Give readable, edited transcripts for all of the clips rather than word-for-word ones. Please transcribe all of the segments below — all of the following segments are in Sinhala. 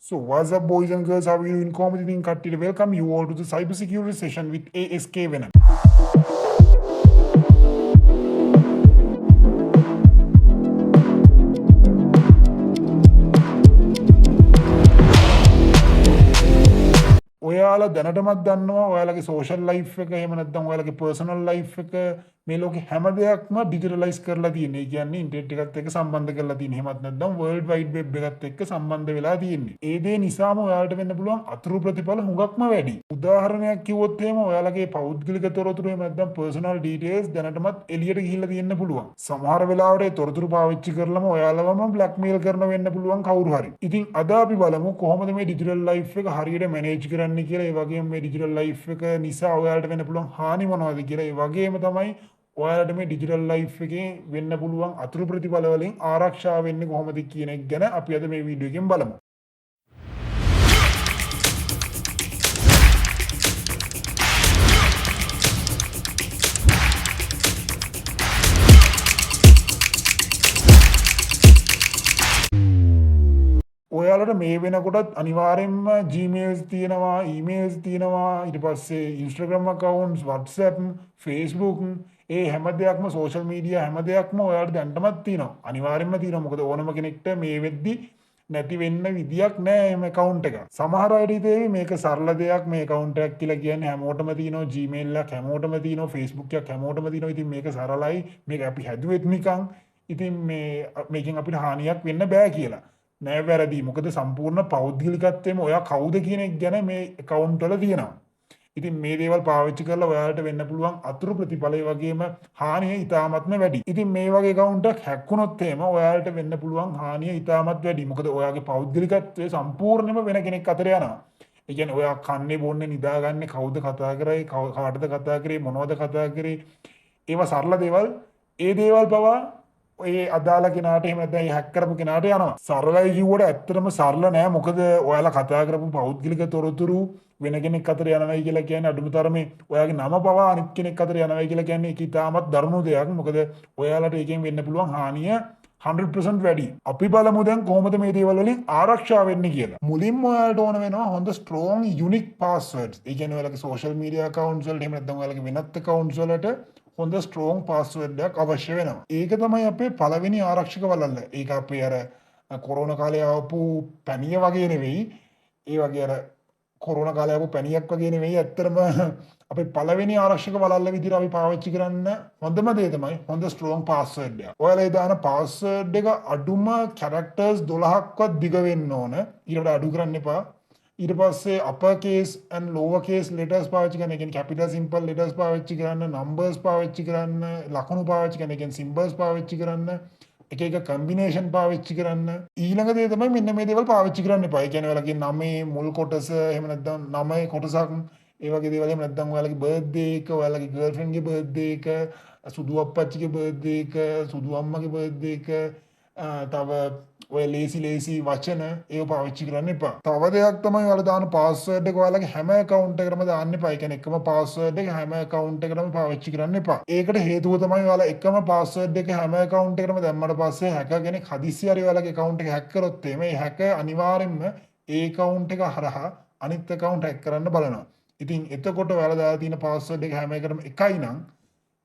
So what's up boys and girls, how are you doing? Comedy Katty, welcome you all to the cybersecurity session with A.S.K.VENOM. ඔයාලා දැනටමත් දන්නවා ඔයාලගේ සෝෂල් ලයිෆ් එක එහෙම නැත්නම් ඔයාලගේ පර්සනල් ලයිෆ් එක මේ ලෝකේ හැම දෙයක්ම ඩිජිටලයිස් කරලා තියෙනවා. ඒ කියන්නේ ඉන්ටර්නෙට් එකත් එක්ක සම්බන්ධ කරලා තියෙනවා. එහෙමත් නැත්නම් වර්ල්ඩ් වයිඩ් වෙබ් එකත් එක්ක සම්බන්ධ වෙලා තියෙන්නේ. ඒ දේ නිසාම ඔයාලට වෙන්න පුළුවන් අතුරු ප්‍රතිඵල හුඟක්ම වැඩි. උදාහරණයක් කිව්වොත් එහෙම ඔයාලගේ පෞද්ගලික තොරතුරු එහෙම නැත්නම් පර්සනල් ඩීටේල්ස් දැනටමත් එළියට ගිහිල්ලා තියෙන්න පුළුවන්. සමහර වෙලාවට ඒ තොරතුරු පාවිච්චි කරලම ඔයාලවම බ්ලැක්මේල් කරන වෙන්න පුළුවන් කවුරු හරි. ඉතින් අද අපි බලමු කොහොමද මේ ඩිජිටල් ලයිෆ් එක හරියට මැනේජ් කරන්න කියලා. ඒ වගේම මේ ඩිජිටල් ලයිෆ් එක නිසා ඔයාලට වෙන්න පුළුවන් හානි මොනවද කියලා. ඒ වගේම තමයි ඔයාලට මේ ඩිජිටල් ලයිෆ් එකේ වෙන්න පුළුවන් අතුරු ප්‍රතිඵල වලින් ආරක්ෂා වෙන්නේ කොහොමද කියන එක ගැන අපි අද මේ වීඩියෝ එකෙන් බලමු. ඔයාලට මේ වෙනකොටත් අනිවාර්යෙන්ම Gmails තියෙනවා, emails තියෙනවා, ඊට පස්සේ Instagram accounts, WhatsApp, Facebook, ඒ හැම දෙයක්ම social media හැම දෙයක්ම ඔයාලට දැනටමත් තියෙනවා. අනිවාර්යෙන්ම තියෙනවා. මොකද ඕනම කෙනෙක්ට මේ වෙද්දි නැති වෙන්න විදියක් නැහැ මේ account එක. සමහර අයට හිතේ මේක සරල දෙයක්, මේ account එකක් කියලා කියන්නේ හැමෝටම තියෙනවා, Gmail එකක් හැමෝටම තියෙනවා, Facebook එකක් හැමෝටම තියෙනවා. ඉතින් මේක සරලයි, මේක අපි හැදුවෙත් නිකන්. ඉතින් මේකෙන් අපිට හානියක් වෙන්න බෑ කියලා. නෑ වැරදි. මොකද සම්පූර්ණ පෞද්ගලිකත්වයේම ඔයා කවුද කියන එක ගැන මේ account වල තියෙනවා. ඉතින් මේ දේවල් පාවිච්චි කරලා ඔයාලට වෙන්න පුළුවන් අතුරු ප්‍රතිඵල වගේම හානිය ඉතාමත්ම වැඩි. ඉතින් මේ වගේ account එකක් හැක් වුණොත් එහෙම ඔයාලට වෙන්න පුළුවන් හානිය ඉතාමත් වැඩි. මොකද ඔයාගේ පෞද්ගලිකත්වය සම්පූර්ණයෙන්ම වෙන කෙනෙක් අතර යනවා. ඒ කියන්නේ ඔයා කන්නේ බොන්නේ නිදාගන්නේ කවුද කතා කරේ, කාටද කතා කරේ, මොනවද කතා කරේ, ඒවා සරල දේවල්. ඒ දේවල් පවා ඒ අදාළ කෙනාට එහෙම නැත්නම් ඒ හැක් කරපු කෙනාට යනවා. සරලයි කිව්වට ඇත්තටම සරල නෑ. මොකද ඔයාලා කතා කරපු පෞද්ගලික තොරතුරු වෙන කෙනෙක් අතර යනවායි කියලා කියන්නේ අඩුම තරමේ ඔයාගේ නම පවා අනිත් කෙනෙක් අතර යනවායි කියලා කියන්නේ ඒක ඉතාමත් දරුණු දෙයක්. මොකද ඔයාලට ඒකෙන් වෙන්න පුළුවන් හානිය 100% වැඩි. අපි බලමු දැන් කොහොමද මේ දේවල් වලින් ආරක්ෂා වෙන්නේ කියලා. මුලින්ම ඔයාලට ඕන වෙනවා හොඳ strong unique passwords. ඒ කියන්නේ ඔයාලගේ social media accounts වලට එහෙම නැත්නම් ඔයාලගේ වෙනත් accounts වලට හොඳ ස්ට්‍රෝං පාස්වර්ඩ් එකක් අවශ්‍ය වෙනවා. ඒක තමයි අපේ පළවෙනි ආරක්ෂක වළල්ල. ඒක අපේ අර කොරෝනා කාලේ ආපු පැණිය වගේ නෙවෙයි. ඒ වගේ අර කොරෝනා කාලේ ආපු පැණියක් වගේ නෙවෙයි. ඇත්තටම අපේ පළවෙනි ආරක්ෂක වළල්ල විදිහට අපි පාවිච්චි කරන්න හොඳම දේ තමයි හොඳ ස්ට්‍රෝං පාස්වර්ඩ් එක. ඔයාලා ඒ දාන පාස්වර්ඩ් එක අඩුම කැරක්ටර්ස් 12ක්වත් දිග වෙන්න ඕන. ඊට වඩා අඩු කරන්න එපා. ඊට පස්සේ upper case and lower case letters පාවිච්චි කරන්න. ඒ කියන්නේ capital simple letters පාවිච්චි කරන්න, numbers පාවිච්චි කරන්න, ලකුණු පාවිච්චි කරන්න, ඒ කියන්නේ symbols පාවිච්චි කරන්න, එක එක combination පාවිච්චි කරන්න. ඊළඟ දේ තමයි මෙන්න මේ දේවල් පාවිච්චි කරන්න එපා. ඒ කියන්නේ ඔයාලගේ නමේ මුල් කොටස එහෙම නැත්නම් නමේ කොටසක් ඒ වගේ දේවල් එහෙම නැත්නම් ඔයාලගේ birthday එක, ඔයාලගේ girlfriend ගේ birthday එක, සුදු අප්පච්චිගේ birthday එක, සුදු අම්මගේ birthday එක, තව ඔය ලේසි වචන ඒව පාවිච්චි කරන්න එපා. තව දෙයක් තමයි ඔයාලා දාන පාස්වර්ඩ් එක ඔයාලගේ හැම account එකකටම දාන්න එපා. ඒ කියන්නේ එකම පාස්වර්ඩ් එක හැම account එකකටම පාවිච්චි කරන්න එපා. ඒකට හේතුව තමයි ඔයාලා එකම පාස්වර්ඩ් එක හැම account එකකටම දැම්මට පස්සේ හැකර් කෙනෙක් හදිස්සි හරි ඔයාලගේ account එක හැක් කරොත් මේ හැකර් අනිවාර්යෙන්ම ඒ account එක හරහා අනිත් account හැක් කරන්න බලනවා. ඉතින් එතකොට ඔයාලා දාලා තියෙන පාස්වර්ඩ් එක හැම එකටම එකයි නම්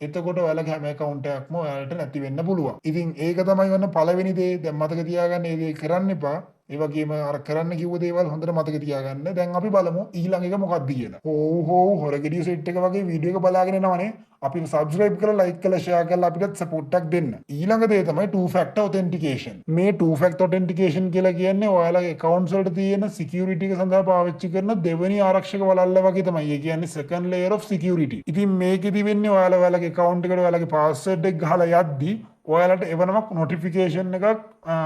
එතකොට ඔයාලගේ හැම account එකක්ම ඔයාලට නැති වෙන්න පුළුවන්. ඉතින් ඒක තමයි වන්න පළවෙනි දේ. දැන් මතක තියාගන්න මේ දේ කරන්න එපා. ඒ වගේම අර කරන්න කිව්ව දේවල් හොඳට මතක තියාගන්න. දැන් අපි බලමු ඊළඟ එක මොකක්ද කියලා. හොරගෙඩිය සෙට් එක වගේ වීඩියෝ එක බලාගෙන යනවනේ. අපි subscribe කරලා like කරලා share කරලා අපිට support එකක් දෙන්න. ඊළඟ දේ තමයි two factor authentication. මේ two factor authentication කියලා කියන්නේ ඔයාලගේ accounts වලට තියෙන security එක සඳහා පාවිච්චි කරන දෙවෙනි ආරක්ෂක වළල්ල වගේ තමයි. ඒ කියන්නේ second layer of security. ඉතින් මේකෙදි වෙන්නේ ඔයාලගේ account එකට ඔයාලගේ password එක ගහලා යද්දි ඔයාලට එවනමක් notification එකක්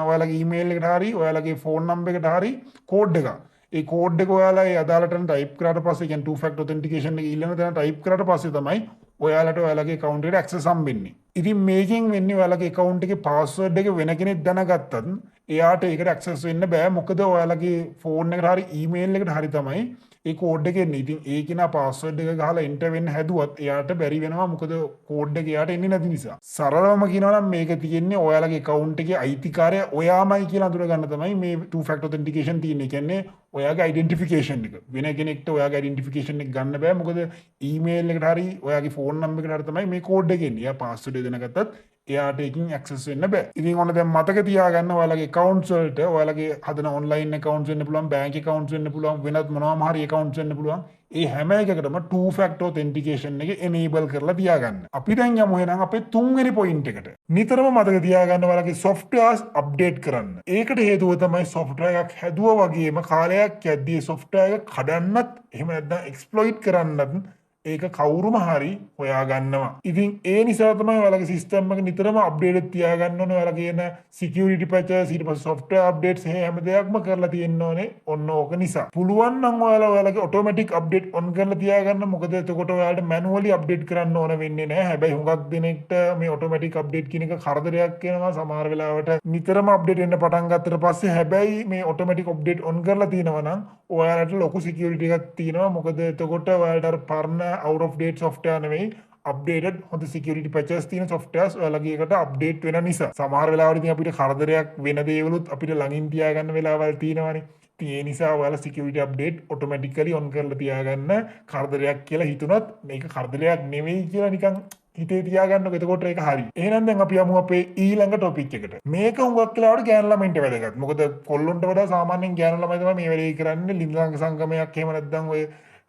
ඔයාලගේ email එකට හරි ඔයාලගේ phone number එකට හරි code එකක්. ඒ code එක ඔයාලා ඒ අදාළ තැන type කරාට පස්සේ කියන්නේ two factor authentication එක ඊළඟ තැන type කරාට පස්සේ තමයි ඔයාලට ඔයාලගේ account එකට access හම්බෙන්නේ. ඉතින් මේකෙන් වෙන්නේ ඔයාලගේ account එකේ password එක වෙන කෙනෙක් දැනගත්තත් එයාට ඒකට ඇක්සස් වෙන්න බෑ. මොකද ඔයාලගේ ෆෝන් එකට හරි ඊමේල් එකට හරි තමයි ඒ කෝඩ් එක එන්නේ. ඉතින් ඒ කෙනා පාස්වර්ඩ් එක ගහලා එන්ටර් වෙන්න හැදුවත් එයාට බැරි වෙනවා. මොකද කෝඩ් එක එයාට එන්නේ නැති නිසා. සරලවම කියනවා නම් මේක තියෙන්නේ ඔයාලගේ account එකේ අයිතිකාරය ඔයාමයි කියලා අඳුර ගන්න තමයි මේ two factor authentication තියෙන්නේ. කියන්නේ ඔයාගේ identification එක. වෙන කෙනෙක්ට ඔයාගේ identification එක ගන්න බෑ. මොකද ඊමේල් එකට හරි ඔයාගේ ෆෝන් නම්බර් එකට හරි තමයි මේ කෝඩ් එක එන්නේ. එයා පාස්වර්ඩ් එක දැනගත්තත් එයාට එකකින් ඇක්සස් වෙන්න බෑ. ඉතින් ඔන්න දැන් මතක තියාගන්න ඔයාලගේ accounts වලට ඔයාලගේ හදන online accounts වෙන්න පුළුවන්, bank accounts වෙන්න පුළුවන්, වෙනත් මොනවාම හරි accounts වෙන්න පුළුවන්. ඒ හැම එකකටම two factor authentication එක enable කරලා තියාගන්න. අපි දැන් යමු එහෙනම් අපේ තුන්වෙනි point එකට. නිතරම මතක තියාගන්න ඔයාලගේ softwares update කරන්න. ඒකට හේතුව තමයි software එකක් හැදුවා වගේම කාලයක් යද්දී software එක කඩන්නත් එහෙම නැත්නම් exploit කරන්නත් ඒක කවුරුම හරි හොයාගන්නවා. ඉතින් ඒ නිසා තමයි ඔයාලගේ සිස්ටම් එක නිතරම අප්ඩේට් තියාගන්න ඕනේ. ඔයාලා කියන security patches ඊට පස්සේ software updates හැම දෙයක්ම කරලා තියෙන්න ඕනේ. ඔන්න ඕක නිසා. පුළුවන් නම් ඔයාලගේ automatic update on කරලා තියාගන්න. මොකද එතකොට ඔයාලට manually update කරන්න ඕන වෙන්නේ නැහැ. හැබැයි හුඟක් දෙනෙක්ට මේ automatic update කියන එක කරදරයක් වෙනවා. සමහර වෙලාවට නිතරම update වෙන්න පටන් ගත්තට පස්සේ හැබැයි මේ automatic update on කරලා තියෙනවා නම් ඔයාලට ලොකු security එකක් තියෙනවා. මොකද එතකොට ඔයාලට අර පරණ out of date software නෙවෙයි updated හොඳ security patches තියෙන softwares ඔයාලගේ එකට update වෙන නිසා. සමහර වෙලාවට ඉතින් අපිට කරදරයක් වෙන දේවලුත් අපිට ළඟින් තියාගන්න වෙලාවල් තියෙනවානේ. ඉතින් ඒ නිසා ඔයාලා security update automatically on කරලා තියාගන්න. කරදරයක් කියලා හිතුනොත් මේක කරදරයක් නෙවෙයි කියලා නිකන් හිතේ තියාගන්නකො. එතකොට ඒක හරි. එහෙනම් දැන් අපි යමු අපේ ඊළඟ topic එකට. මේක හුඟක් වෙලාවට ගෑනු ළමයින්ට වැදගත්. මොකද කොල්ලොන්ට වඩා සාමාන්‍යයෙන් ගෑනු ළමයි තමයි මේ වැඩේ කරන්නේ. ලිංග සංගමයක් එහෙම නැත්නම් ඔය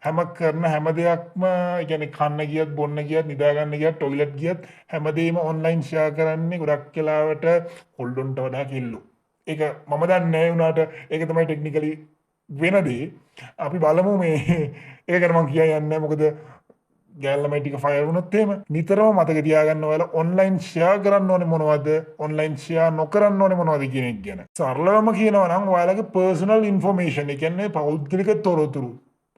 හැම කරන හැම දෙයක්ම يعني කන්න ගියත් බොන්න ගියත් නිදා ගන්න ගියත් টয়ලට් ගියත් හැමදේම ඔන්ලයින් ෂෙයා කරන්නේ ගොඩක් වෙලාවට කොල්ලොන්ට වඩා කෙල්ලෝ. ඒක මම දන්නේ නැහැ උනාට ඒක තමයි ටෙක්නිකලි වෙන දේ. අපි බලමු මේ ඒක ගැන මම කියන්න යන්නේ මොකද ගෑනු ළමයි ටික ෆයර් වුණොත් එහෙම නිතරම මතක තියාගන්න ඔයාලා ඔන්ලයින් ෂෙයා කරන්න ඕනේ මොනවද ඔන්ලයින් ෂෙයා නොකරන්න ඕනේ මොනවද කියන එක ගැන. සරලවම කියනවා නම් ඔයාලගේ පර්සනල් ඉන්ෆර්මේෂන් ඒ කියන්නේ පෞද්ගලික තොරතුරු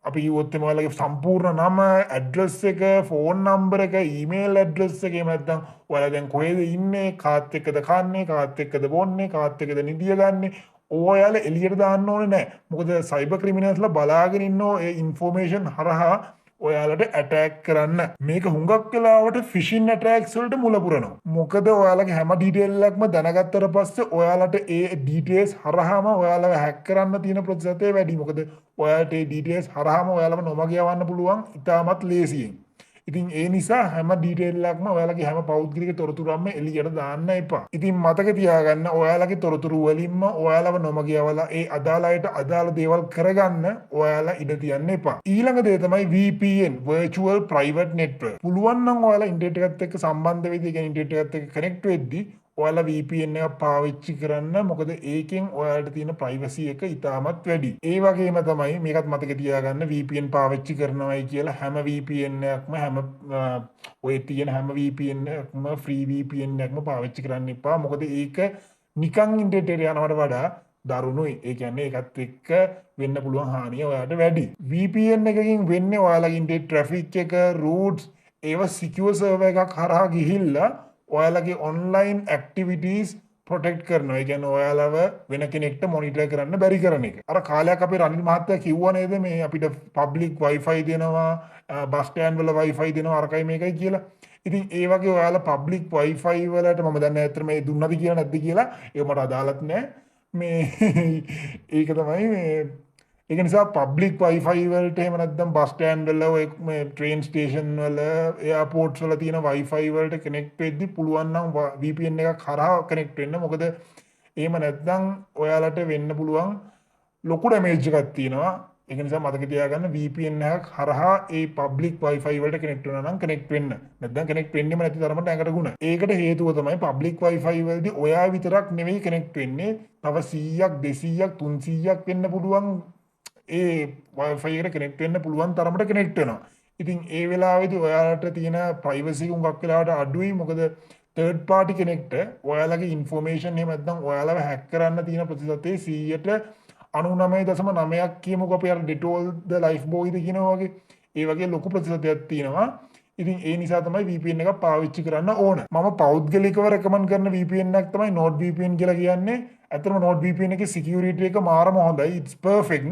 අපි කිව්වොත් ඔයාලගේ සම්පූර්ණ නම, ඇඩ්‍රස් එක, ෆෝන් නම්බර එක, ඊමේල් ඇඩ්‍රස් එක, එහෙම නැත්නම් ඔයාලා දැන් කොහෙද ඉන්නේ, කාත් එක්කද කන්නේ, කාත් එක්කද බොන්නේ, කාත් එක්කද නිදිය ගන්නේ, ඔයාලා එළියට දාන්න ඕනේ නැහැ. මොකද සයිබර් ක්‍රිමිනල්ස්ලා බලාගෙන ඉන්නෝ ඒ ඉන්ෆර්මේෂන් හරහා ඔයාලට ඇටැක් කරන්න. මේක හුඟක් වෙලාවට ෆිෂින් ඇටැක්ස් වලට මුල පුරනවා. මොකද ඔයාලගේ හැම ඩීටේල් එකක්ම දැනගත්තට පස්සේ ඔයාලට ඒ ඩීටේල්ස් හරහාම ඔයාලව හැක් කරන්න තියෙන ප්‍රතිශතය වැඩි. මොකද ඔයාලට ඒ ඩීටේල්ස් හරහාම ඔයාලව නොමග යවන්න පුළුවන් ඉතාමත් ලේසියෙන්. ඉතින් ඒ නිසා හැම ඩීටේල් එකක්ම ඔයාලගේ හැම පෞද්ගලික තොරතුරුක්ම එළියට දාන්න එපා. ඉතින් මතක තියාගන්න ඔයාලගේ තොරතුරු වලින්ම ඔයාලව නොමග යවලා ඒ අදාළ අයට අදාළ දේවල් කරගන්න ඔයාලා ඉඩ තියන්න එපා. ඊළඟ දේ තමයි VPN virtual private network. පුළුවන් නම් ඔයාලා ඉන්ටර්නෙට් එකත් එක්ක සම්බන්ධ වෙද්දී කියන්නේ ඉන්ටර්නෙට් එකත් එක්ක කනෙක්ට් වෙද්දී ඔයාලා VPN එක පාවිච්චි කරන්න. මොකද ඒකෙන් ඔයාලට තියෙන ප්‍රයිවසි එක ඉතාමත් වැඩි. ඒ වගේම තමයි මේකත් මතක තියාගන්න VPN පාවිච්චි කරනවායි කියලා හැම VPN එකක්ම හැම ඔය තියෙන හැම VPN එකක්ම free VPN එකක්ම පාවිච්චි කරන්න එපා. මොකද ඒක නිකන් ඉන්ටර්නෙට් එකට යනවට වඩා දරුණුයි. ඒ කියන්නේ ඒකත් එක්ක වෙන්න පුළුවන් හානිය ඔයාලට වැඩි. VPN එකකින් වෙන්නේ ඔයාලගේ ඉන්ටර්නෙට් ට්‍රැෆික් එක, routes ඒවා secure server එකක් හරහා ගිහිල්ලා ඔයාලගේ online activities protect කරනවා. ඒ කියන්නේ ඔයාලව වෙන කෙනෙක්ට monitor කරන්න බැරි කරන එක. අර කාලයක් අපේ රනිල් මහත්තයා කිව්වා නේද මේ අපිට public wifi දෙනවා, bus stand වල wifi දෙනවා අරකයි මේකයි කියලා. ඉතින් ඒ වගේ ඔයාලා public wifi වලට මම දන්නේ නැහැ අතර මේ දුන්නද කියලා නැද්ද කියලා. ඒක මට අදාළත් නැහැ. මේ ඒක තමයි මේ ඒක නිසා public wifi වලට එහෙම නැත්නම් bus stand වල ඔය මේ train station වල airports වල තියෙන wifi වලට connect වෙද්දි පුළුවන් නම් VPN එකක් හරහා connect වෙන්න. මොකද එහෙම නැත්නම් ඔයාලට වෙන්න පුළුවන් ලොකු damage එකක් තියෙනවා. ඒක නිසා මතක තියාගන්න VPN එකක් හරහා ඒ public wifi වලට connect වෙනවා නම් connect වෙන්න. නැත්නම් connect වෙන්නෙම නැති තරමට ඇඟට ගුණ. ඒකට හේතුව තමයි public wifi වලදී ඔයා විතරක් නෙවෙයි connect වෙන්නේ. තව 100ක් 200ක් 300ක් වෙන්න පුළුවන් ඒ wifi එකට connect වෙන්න පුළුවන් තරමට connect වෙනවා. ඉතින් ඒ වෙලාවේදී ඔයාලට තියෙන privacy හුඟක් වෙලාවට අඩුයි. මොකද third party connect ඔයාලගේ information එහෙම නැත්නම් ඔයාලව hack කරන්න තියෙන ප්‍රතිශතය 99.9ක් කියමුකෝ අපි අර Detol the life boy ද කියනවා වගේ. ඒ වගේ ලොකු ප්‍රතිශතයක් තියෙනවා. ඉතින් ඒ නිසා තමයි VPN එක පාවිච්චි කරන්න ඕන. මම පෞද්ගලිකව රෙකමන්ඩ් කරන VPN එකක් තමයි NordVPN කියලා කියන්නේ. ඇත්තටම NordVPN එකේ security එක මාරම හොඳයි. It's perfect.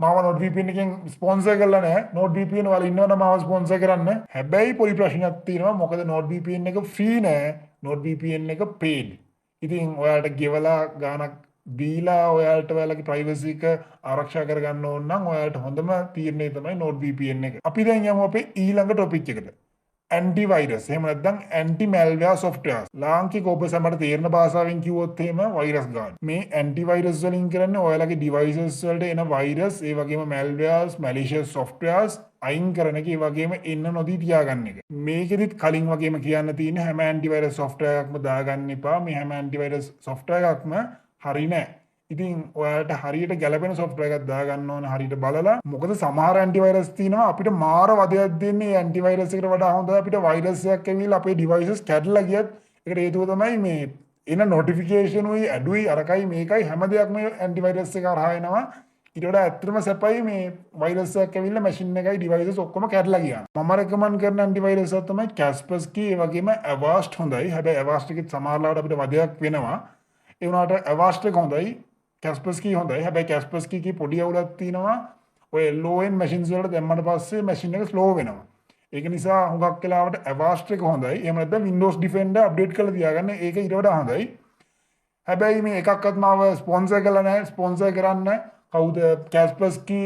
මාව NordVPN එකෙන් ස්පොන්සර් කරලා නැහැ. NordVPN වල ඉන්නවනම් මාව ස්පොන්සර් කරන්න. හැබැයි පොඩි ප්‍රශ්නයක් තියෙනවා. මොකද NordVPN එක free නෑ. NordVPN එක paid. ඉතින් ඔයාලට ගෙවලා ගාණක් දීලා ඔයාලට ඔයාලගේ ප්‍රයිවසි එක ආරක්ෂා කරගන්න ඕන නම් ඔයාලට හොඳම තීරණය තමයි NordVPN එක. අපි දැන් යමු අපේ ඊළඟ ටොපික් එකට. ඇන්ටිවයිරස් එහෙම නැත්නම් ඇන්ටි මැල්වෙයාර් සොෆ්ට්වෙයාර්ස්. ලාංකික ඔබ සමහර තේරෙන භාෂාවෙන් කිව්වොත් එහෙම වෛරස් ගන්න. මේ ඇන්ටිවයිරස් වලින් කරන්නේ ඔයාලගේ ඩිවයිසස් වලට එන වෛරස්, ඒ වගේම මැල්වෙයාර්ස්, මැලිෂියස් සොෆ්ට්වෙයාර්ස් අයින් කරන එක, ඒ වගේම එන්න නොදී තියාගන්න එක. මේකෙදිත් කලින් වගේම කියන්න තියෙන හැම ඇන්ටිවයිරස් සොෆ්ට්වෙයාර් එකක්ම දාගන්න එපා. මේ හැම ඇන්ටිවයිරස් සොෆ්ට්වෙයාර් එකක්ම හරි නෑ. ඉතින් ඔයාලට හරියට ගැලපෙන සොෆ්ට්වෙයාර් එකක් දාගන්න ඕන හරියට බලලා. මොකද සමහර ඇන්ටිවයිරස් තියෙනවා අපිට මාර වදයක් දෙන්නේ. ඒ ඇන්ටිවයිරස් එකට වඩා හොඳ අපිට වෛරස් එකක් ඇවිල්ලා අපේ ඩිවයිසස් කැඩලා ගියත් ඒකට හේතුව තමයි මේ එන නොටිෆිකේෂන් උයි ඇඩුයි අරකයි මේකයි හැම දෙයක්ම ඇන්ටිවයිරස් එක හරහා එනවා. ඊට වඩා ඇත්තටම සැපයි මේ වෛරස් එකක් ඇවිල්ලා මැෂින් එකයි ඩිවයිසස් ඔක්කොම කැඩලා ගියා. මම රෙකමන්ඩ් කරන ඇන්ටිවයිරස් එක තමයි Kaspersky, ඒ වගේම Avast හොඳයි. හැබැයි Avast එකේ සමහරවිට අපිට වදයක් වෙනවා. ඒ වුණාට Avast එක හොඳයි. Kaspersky හොඳයි. හැබැයි Kaspersky කී පොඩි අවුලක් තියෙනවා. ඔය low end machines වලට දැම්මට පස්සේ machine එක slow වෙනවා. ඒක නිසා හුඟක් වෙලාවට Avast එක හොඳයි. එහෙම නැත්නම් Windows Defender update කරලා තියාගන්න. ඒක ඊට වඩා හොඳයි. හැබැයි මේ එකක්වත් මාව ස්පොන්සර් කරලා නැහැ. ස්පොන්සර් කරන්න කවුද? Kaspersky,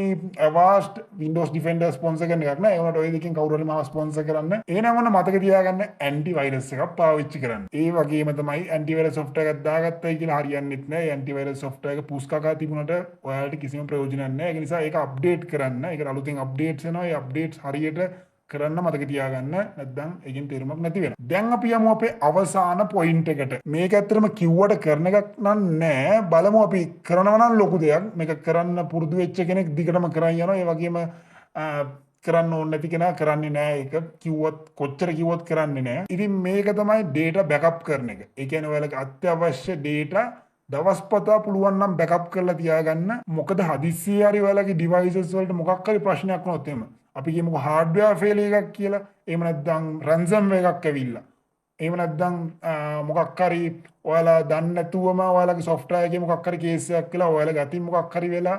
Avast, Windows Defender sponsor කරන එකක් නෑ. ඒ වුණාට ඔය දෙකෙන් කවුරු හරි මාව ස්පොන්සර් කරන්න. එහෙනම් ඔන්න මතක තියාගන්න ඇන්ටිවයිරස් එකක් පාවිච්චි කරන්න. ඒ වගේම තමයි ඇන්ටිවයිරස් සොෆ්ට්වෙයාර් එකක් දාගත්තයි කියලා හරියන්නේත් නෑ. ඒ ඇන්ටිවයිරස් සොෆ්ට්වෙයාර් එක පුස් කකා තිබුණාට ඔයාලට කිසිම ප්‍රයෝජනයක් නෑ. ඒක නිසා ඒක අප්ඩේට් කරන්න. ඒකට අලුතෙන් අප්ඩේට්ස් එනවා. ඒ අප්ඩේට්ස් හරියට කරන්න මතක තියාගන්න. නැත්නම් ඒකෙන් තේරුමක් නැති වෙනවා. දැන් අපි යමු අපේ අවසාන පොයින්ට් එකට. මේක ඇත්තටම කිව්වට කරන එකක් නෑ. බලමු අපි කරනවා නම් ලොකු දෙයක්. මේක කරන්න පුරුදු වෙච්ච කෙනෙක් දිගටම කරන් යනවා. ඒ වගේම කරන්න ඕනේ නැති කෙනා කරන්නේ නෑ. ඒක කිව්වත් කොච්චර කිව්වත් කරන්නේ නෑ. ඉතින් මේක තමයි data backup කරන එක. ඒ කියන්නේ ඔයාලගේ අත්‍යවශ්‍ය data දවස්පතා පුළුවන් නම් backup කරලා තියාගන්න. මොකද හදිස්සියේ හරි ඔයාලගේ devices වලට මොකක් හරි ප්‍රශ්නයක් වුණොත් එහෙම අපි කියමුකෝ hardware failure එකක් කියලා. එහෙම නැත්නම් ransomware එකක් ඇවිල්ලා. එහෙම නැත්නම් මොකක් හරි ඔයාලා දන්නේ නැතුවම ඔයාලගේ software එකේ මොකක් හරි case එකක් කියලා ඔයාලගේ අතින් මොකක් හරි වෙලා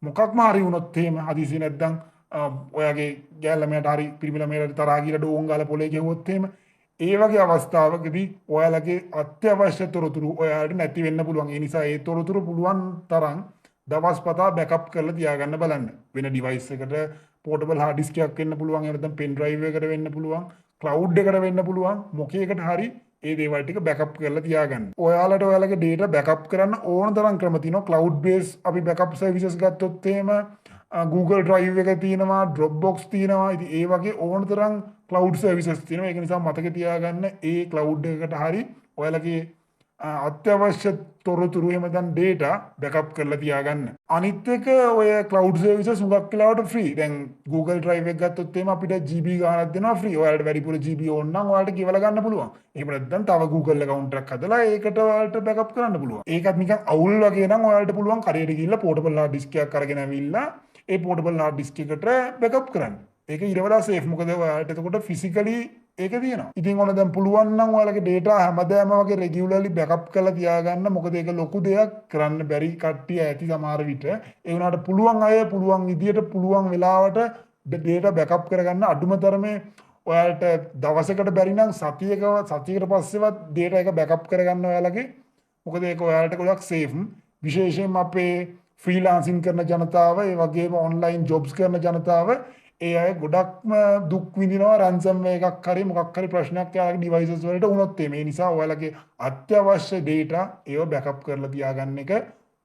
මොකක්ම හරි වුණොත් එහෙම හදිසියෙ නැත්නම් ඔයාගේ ගෑල්ලා හරි පිරිමිලා මෙයාට තරහා ගිහලා ඩෝන් ගාලා පොලේ ගෙවුවොත් එහෙම ඒ වගේ අවස්ථාවකදී ඔයාලගේ අත්‍යවශ්‍ය තොරතුරු ඔයාලට නැති වෙන්න පුළුවන්. ඒ නිසා ඒ තොරතුරු පුළුවන් තරම් දවස්පතා බෑකප් කරලා තියාගන්න බලන්න. වෙන ඩිවයිස් එකකට පෝටබල් හાર્ඩ් ඩිස්ක් එකක් වෙන්න පුළුවන්. එහෙම නැත්නම් පෙන් ඩ්‍රයිව් එකකට වෙන්න පුළුවන්. ක්ලවුඩ් එකකට වෙන්න පුළුවන්. මොකේකට හරි ඒ දේවල් ටික බෑකප් කරලා තියාගන්න. ඔයාලට ඔයාලගේ data බෑකප් කරන්න ඕන තරම් ක්‍රම තියෙනවා. cloud based අපි backup services ගත්තොත් එහෙම Google Drive එක තියෙනවා, Dropbox තියෙනවා. ඉතින් ඒ වගේ ඕන තරම් cloud services තියෙනවා. ඒක නිසා මතක තියාගන්න ඒ cloud එකකට හරි ඔයාලගේ අත්‍යවශ්‍ය තොරතුරු එහෙම නැත්නම් data backup කරලා තියාගන්න. අනිත් එක ඔය cloud services හුඟක් වෙලාවට free. දැන් Google Drive එක ගත්තොත් එහෙම අපිට GB ගාණක් දෙනවා free. ඔයාලට වැඩිපුර GB ඕන නම් ඔයාලට ගෙවලා ගන්න පුළුවන්. එහෙම නැත්නම් තව Google account එකක් හදලා ඒකට ඔයාලට backup කරන්න පුළුවන්. ඒකත් නිකන් අවුල් වගේ නම් ඔයාලට පුළුවන් කරේට ගිහිල්ලා portable hard disk එකක් අරගෙන ඇවිල්ලා ඒ portable hard disk එකට backup කරන්න. ඒක ඊට වඩා safe. මොකද ඔයාලට එතකොට physically ඒක තියෙනවා. ඉතින් ඔන්න දැන් පුළුවන් නම් ඔයාලගේ data හැමදාම වගේ regularly backup කරලා තියාගන්න. මොකද ඒක ලොකු දෙයක් කරන්න බැරි කට්ටිය ඇති සමහර විට. ඒ වුණාට පුළුවන් අය පුළුවන් විදියට පුළුවන් වෙලාවට data backup කරගන්න. අඩුම තරමේ ඔයාලට දවසකට බැරි නම් සතියකට පස්සෙවත් data එක backup කරගන්න ඔයාලගේ. මොකද ඒක ඔයාලට ගොඩක් safe. විශේෂයෙන්ම අපේ freelancing කරන ජනතාව, ඒ වගේම online jobs කරන ජනතාව ඒ අය ගොඩක්ම දුක් විඳිනවා ransomware එකක් හරි මොකක් හරි ප්‍රශ්නයක් යාගේ devices වලට වුණොත් මේ නිසා ඔයාලගේ අත්‍යවශ්‍ය data ඒව backup කරලා තියාගන්න එක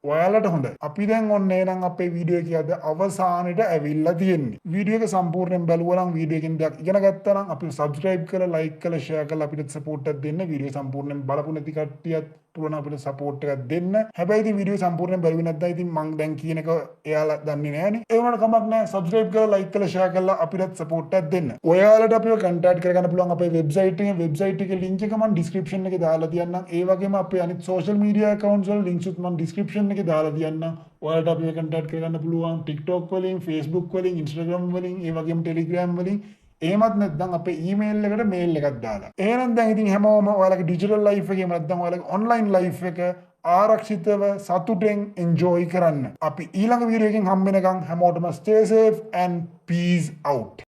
ඔයාලට හොඳයි. අපි දැන් ඔන්න එහෙනම් අපේ වීඩියෝ එකේ අද අවසානෙට ඇවිල්ලා තියෙන්නේ. වීඩියෝ එක සම්පූර්ණයෙන් බැලුවා නම් වීඩියෝ එකෙන් දෙයක් ඉගෙන ගත්තා නම් අපිට subscribe කරලා like කරලා share කරලා අපිට support එකක් දෙන්න. වීඩියෝ සම්පූර්ණයෙන් බලපු නැති කට්ටියත් පුළුවන් අපිට support එකක් දෙන්න. හැබැයි ඉතින් වීඩියෝ සම්පූර්ණයෙන් බැලුවේ නැත්නම් ඉතින් මම දැන් කියන එක එයාලා දන්නේ නැහනේ. ඒ වුණාට කමක් නැහැ. subscribe කරලා like කරලා share කරලා අපිට support එකක් දෙන්න. ඔයාලට අපිව contact කරගන්න පුළුවන් අපේ website එකේ link එක මම description එකේ දාලා තියන්නම්. ඒ වගේම අපේ අනිත් social media accounts වල links උත් මම description එකේ දාලා තියන්නම්. ඔයාලට අපිව contact කරගන්න පුළුවන් TikTok වලින්, Facebook වලින්, Instagram වලින්, ඒ වගේම Telegram වලින්. එහෙමත් නැත්නම් අපේ ඊමේල් එකට මේල් එකක් දාලා. එහෙනම් දැන් ඉතින් හැමෝම ඔයාලගේ ඩිජිටල් ලයිෆ් එකේම නැත්නම් ඔයාලගේ ඔන්ලයින් ලයිෆ් එක ආරක්ෂිතව සතුටෙන් එන්ජොයි කරන්න. අපි ඊළඟ වීඩියෝ එකකින් හම්බ වෙනකන් හැමෝටම stay safe and peace out.